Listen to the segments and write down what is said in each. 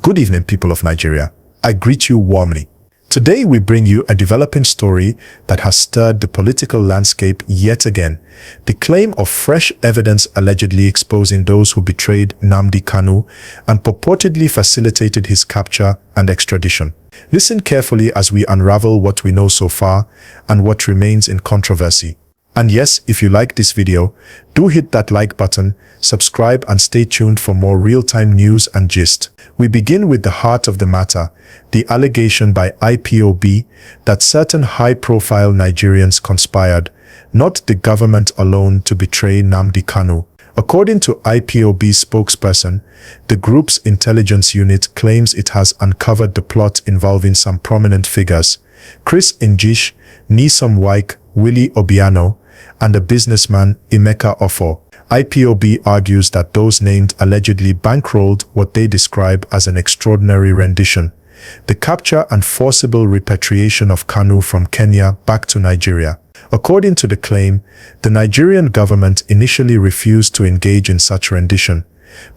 Good evening, people of Nigeria. I greet you warmly. Today we bring you a developing story that has stirred the political landscape yet again. The claim of fresh evidence allegedly exposing those who betrayed Nnamdi Kanu and purportedly facilitated his capture and extradition. Listen carefully as we unravel what we know so far and what remains in controversy. And yes, if you like this video, do hit that like button, subscribe and stay tuned for more real-time news and gist. We begin with the heart of the matter, the allegation by IPOB that certain high-profile Nigerians conspired, not the government alone, to betray Nnamdi Kanu. According to IPOB's spokesperson, the group's intelligence unit claims it has uncovered the plot involving some prominent figures, Chris Njish, Nyesom Wike, Willie Obiano, and a businessman, Emeka Offor. IPOB argues that those named allegedly bankrolled what they describe as an extraordinary rendition, the capture and forcible repatriation of Kanu from Kenya back to Nigeria. According to the claim, the Nigerian government initially refused to engage in such rendition,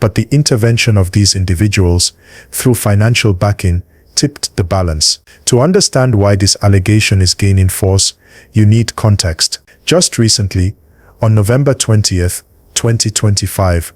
but the intervention of these individuals, through financial backing, tipped the balance. To understand why this allegation is gaining force, you need context. Just recently, on November 20th, 2025,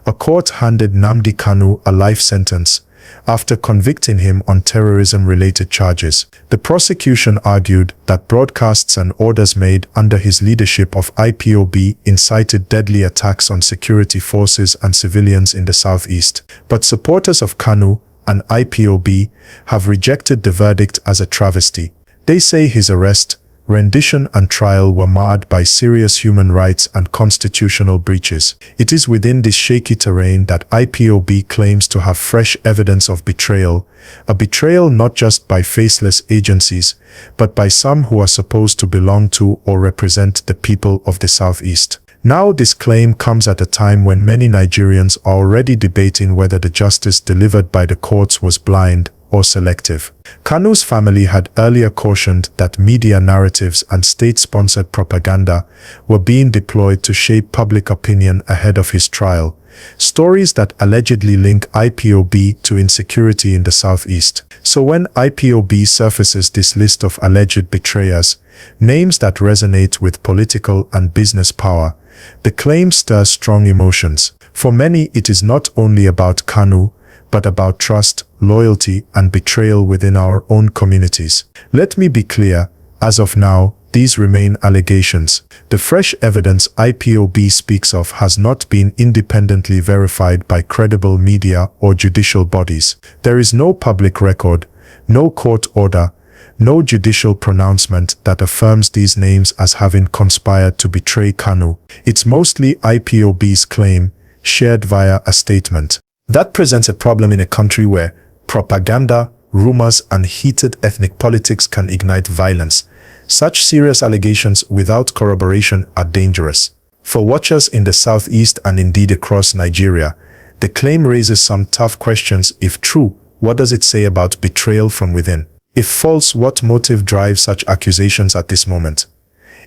a court handed Nnamdi Kanu a life sentence after convicting him on terrorism-related charges. The prosecution argued that broadcasts and orders made under his leadership of IPOB incited deadly attacks on security forces and civilians in the southeast. But supporters of Kanu and IPOB have rejected the verdict as a travesty. They say his arrest, rendition and trial were marred by serious human rights and constitutional breaches. It is within this shaky terrain that IPOB claims to have fresh evidence of betrayal, a betrayal not just by faceless agencies, but by some who are supposed to belong to or represent the people of the Southeast. Now this claim comes at a time when many Nigerians are already debating whether the justice delivered by the courts was blind or selective. Kanu's family had earlier cautioned that media narratives and state-sponsored propaganda were being deployed to shape public opinion ahead of his trial, stories that allegedly link IPOB to insecurity in the southeast. So when IPOB surfaces this list of alleged betrayers, names that resonate with political and business power, the claim stirs strong emotions. For many, it is not only about Kanu, but about trust, loyalty, and betrayal within our own communities. Let me be clear, as of now, these remain allegations. The fresh evidence IPOB speaks of has not been independently verified by credible media or judicial bodies. There is no public record, no court order, no judicial pronouncement that affirms these names as having conspired to betray Kanu. It's mostly IPOB's claim, shared via a statement. That presents a problem in a country where propaganda, rumors, and heated ethnic politics can ignite violence. Such serious allegations without corroboration are dangerous. For watchers in the southeast and indeed across Nigeria, the claim raises some tough questions. If true, what does it say about betrayal from within? If false, what motive drives such accusations at this moment?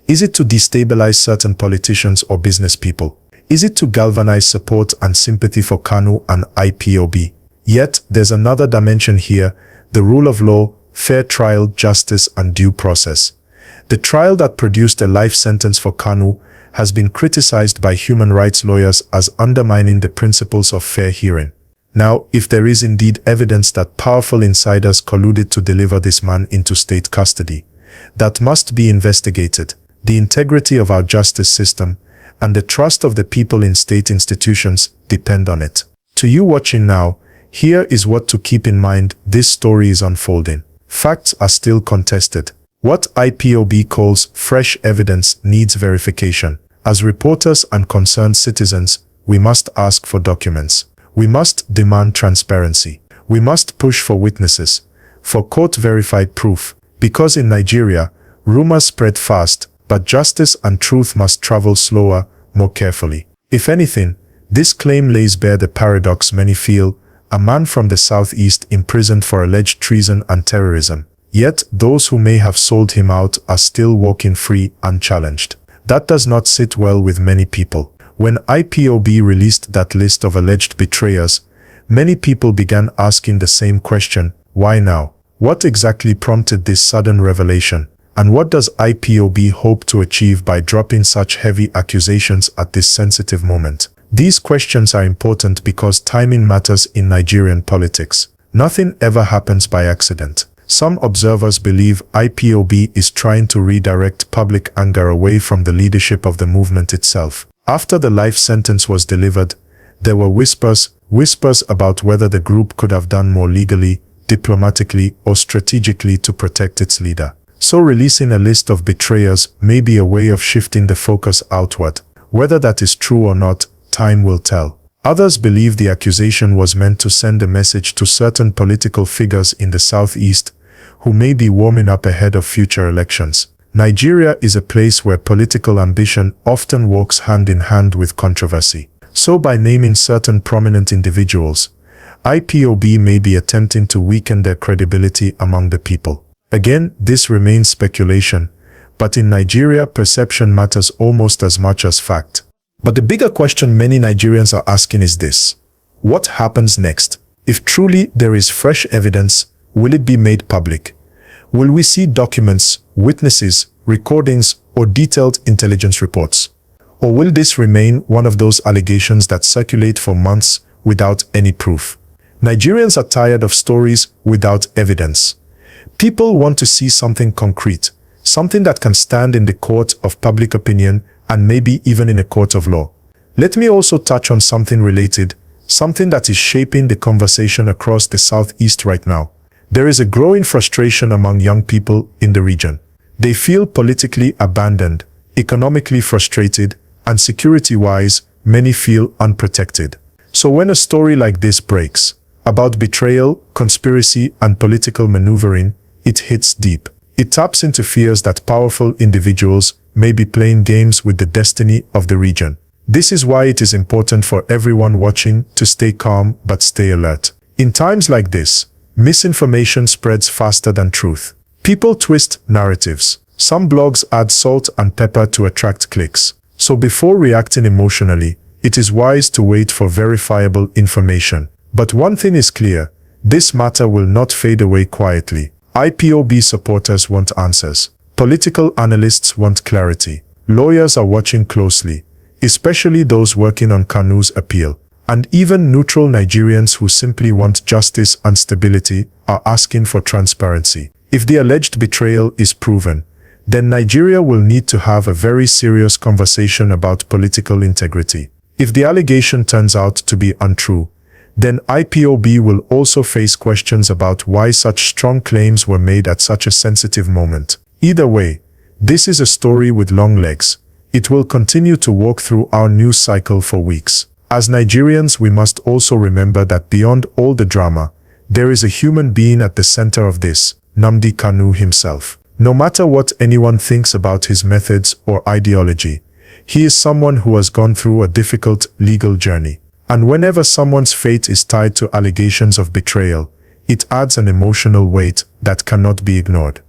Is it to destabilize certain politicians or business people? Is it to galvanize support and sympathy for Kanu and IPOB? Yet, there's another dimension here, the rule of law, fair trial, justice, and due process. The trial that produced a life sentence for Kanu has been criticized by human rights lawyers as undermining the principles of fair hearing. Now, if there is indeed evidence that powerful insiders colluded to deliver this man into state custody, that must be investigated. The integrity of our justice system and the trust of the people in state institutions depend on it. To you watching now, here is what to keep in mind. This story is unfolding. Facts are still contested. What IPOB calls fresh evidence needs verification. As reporters and concerned citizens, we must ask for documents. We must demand transparency. We must push for witnesses, for court-verified proof. Because in Nigeria, rumors spread fast, but justice and truth must travel slower, more carefully. If anything, this claim lays bare the paradox many feel, a man from the southeast imprisoned for alleged treason and terrorism. Yet those who may have sold him out are still walking free, unchallenged. That does not sit well with many people. When IPOB released that list of alleged betrayers, many people began asking the same question: why now? What exactly prompted this sudden revelation? And what does IPOB hope to achieve by dropping such heavy accusations at this sensitive moment? These questions are important because timing matters in Nigerian politics. Nothing ever happens by accident. Some observers believe IPOB is trying to redirect public anger away from the leadership of the movement itself. After the life sentence was delivered, there were whispers about whether the group could have done more legally, diplomatically, or strategically to protect its leader. So releasing a list of betrayers may be a way of shifting the focus outward. Whether that is true or not, time will tell. Others believe the accusation was meant to send a message to certain political figures in the southeast who may be warming up ahead of future elections. Nigeria is a place where political ambition often walks hand in hand with controversy. So by naming certain prominent individuals, IPOB may be attempting to weaken their credibility among the people. Again, this remains speculation, but in Nigeria, perception matters almost as much as fact. But the bigger question many Nigerians are asking is this: what happens next? If truly there is fresh evidence, will it be made public? Will we see documents, witnesses, recordings, or detailed intelligence reports? Or will this remain one of those allegations that circulate for months without any proof? Nigerians are tired of stories without evidence. People want to see something concrete, something that can stand in the court of public opinion and maybe even in a court of law. Let me also touch on something related, something that is shaping the conversation across the southeast right now. There is a growing frustration among young people in the region. They feel politically abandoned, economically frustrated, and security-wise, many feel unprotected. So when a story like this breaks, about betrayal, conspiracy, and political maneuvering, it hits deep. It taps into fears that powerful individuals may be playing games with the destiny of the region. This is why it is important for everyone watching to stay calm but stay alert. In times like this, misinformation spreads faster than truth. People twist narratives. Some blogs add salt and pepper to attract clicks. So before reacting emotionally, it is wise to wait for verifiable information. But one thing is clear: this matter will not fade away quietly. IPOB supporters want answers. Political analysts want clarity. Lawyers are watching closely, especially those working on Kanu's appeal. And even neutral Nigerians who simply want justice and stability are asking for transparency. If the alleged betrayal is proven, then Nigeria will need to have a very serious conversation about political integrity. If the allegation turns out to be untrue, then IPOB will also face questions about why such strong claims were made at such a sensitive moment. Either way, this is a story with long legs. It will continue to walk through our news cycle for weeks. As Nigerians, we must also remember that beyond all the drama, there is a human being at the center of this: Nnamdi Kanu himself. No matter what anyone thinks about his methods or ideology, he is someone who has gone through a difficult legal journey. And whenever someone's fate is tied to allegations of betrayal, it adds an emotional weight that cannot be ignored.